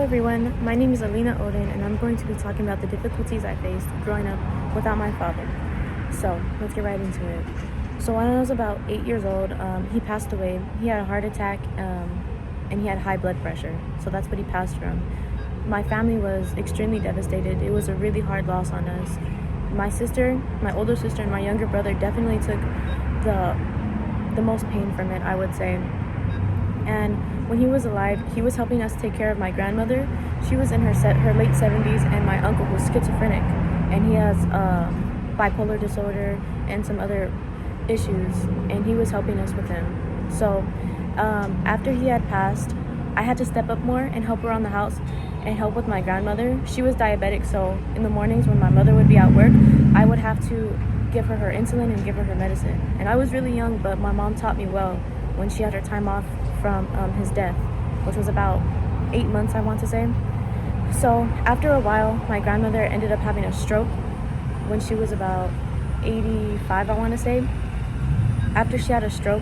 everyone, my name is Alina Odin and I'm going to be talking about the difficulties I faced growing up without my father. So let's get right into it. So when I was about 8 years old, he passed away. He had a heart attack and he had high blood pressure. So that's what he passed from. My family was extremely devastated. It was a really hard loss on us. My sister, my older sister, and my younger brother definitely took the most pain from it, I would say. And when he was alive, he was helping us take care of my grandmother. She was in her late 70s, and my uncle was schizophrenic, and he has bipolar disorder and some other issues, and he was helping us with him. So after he had passed, I had to step up more and help around the house and help with my grandmother. She was diabetic, so in the mornings when my mother would be at work, I would have to give her insulin and give her medicine. And I was really young, but my mom taught me well when she had her time off from his death, which was about 8 months, I want to say. So after a while, my grandmother ended up having a stroke when she was about 85, I want to say. After she had a stroke,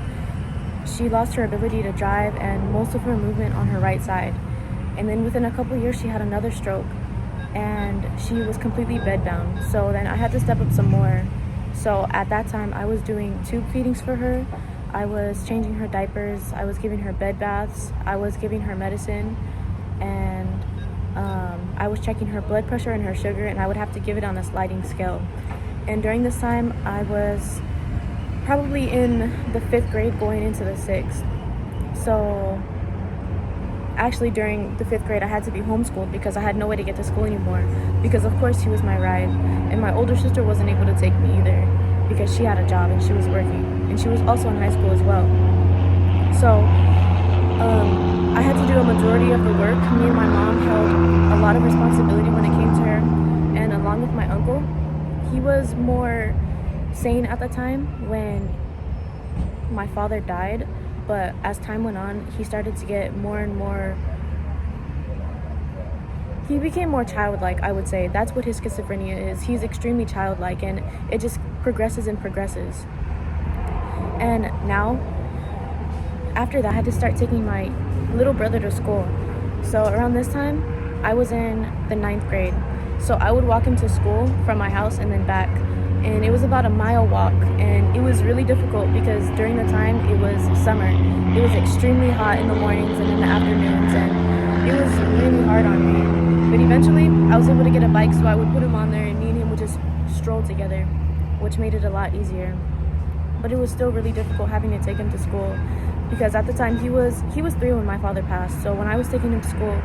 she lost her ability to drive and most of her movement on her right side. And then within a couple years, she had another stroke and she was completely bedbound. So then I had to step up some more. So at that time, I was doing tube feedings for her. I was changing her diapers, I was giving her bed baths, I was giving her medicine, and I was checking her blood pressure and her sugar, and I would have to give it on a sliding scale. And during this time, I was probably in the 5th grade going into the 6th. So actually during the 5th grade, I had to be homeschooled because I had no way to get to school anymore, because of course he was my ride, and my older sister wasn't able to take me either because she had a job and she was working, and she was also in high school as well. So I had to do a majority of the work. Me and my mom held a lot of responsibility when it came to her, and along with my uncle. He was more sane at the time when my father died, but as time went on, he started to get more and more, he became more childlike, I would say. That's what his schizophrenia is. He's extremely childlike, and it just progresses and progresses. And now, after that, I had to start taking my little brother to school. So around this time, I was in the 9th grade. So I would walk him to school from my house and then back. And it was about a mile walk, and it was really difficult because during the time it was summer. It was extremely hot in the mornings and in the afternoons, and it was really hard on me. But eventually I was able to get a bike, so I would put him on there and me and him would just stroll together, which made it a lot easier. But it was still really difficult having to take him to school because at the time he was 3 when my father passed. So when I was taking him to school,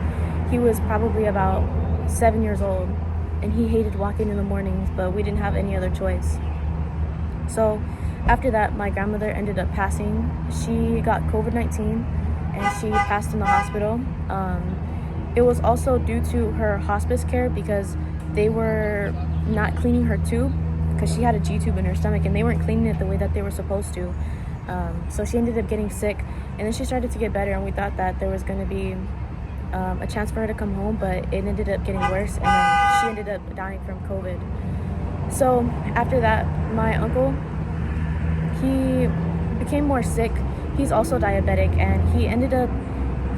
he was probably about 7 years old, and he hated walking in the mornings, but we didn't have any other choice. So after that, my grandmother ended up passing. She got COVID-19 and she passed in the hospital. It was also due to her hospice care because they were not cleaning her tube, because she had a G-tube in her stomach and they weren't cleaning it the way that they were supposed to. So she ended up getting sick, and then she started to get better, and we thought that there was going to be a chance for her to come home, but it ended up getting worse, and then she ended up dying from COVID. So after that, my uncle, he became more sick. He's also diabetic, and he ended up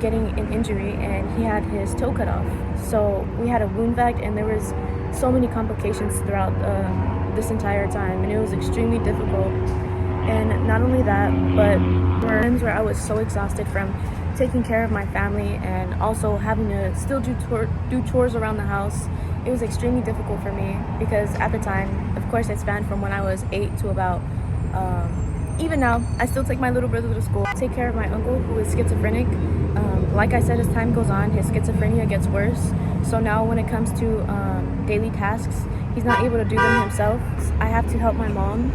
getting an injury, and he had his toe cut off. So we had a wound vac, and there was so many complications throughout this entire time, and it was extremely difficult. And not only that, but there were times where I was so exhausted from taking care of my family and also having to still do chores around the house. It was extremely difficult for me because at the time, of course, it spanned from when I was 8 to about even now. I still take my little brother to school, take care of my uncle who is schizophrenic. Like I said, as time goes on, his schizophrenia gets worse. So now when it comes to daily tasks, he's not able to do them himself. I have to help my mom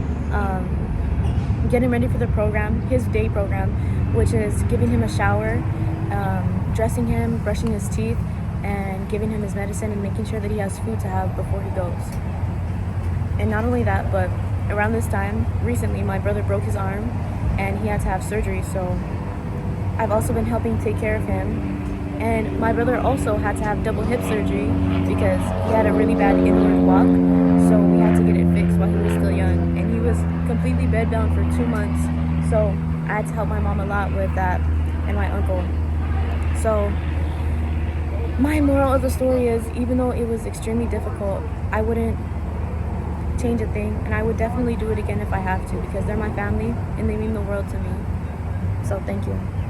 get him ready for the program, his day program, which is giving him a shower, dressing him, brushing his teeth, and giving him his medicine and making sure that he has food to have before he goes. And not only that, but around this time, recently, my brother broke his arm and he had to have surgery, so I've also been helping take care of him. And my brother also had to have double hip surgery because he had a really bad inward walk, so we had to get it fixed while he was still young. And he was completely bedbound for 2 months, so I had to help my mom a lot with that and my uncle. So My moral of the story is, even though it was extremely difficult, I wouldn't change a thing, and I would definitely do it again if I have to, because they're my family and they mean the world to me. So thank you.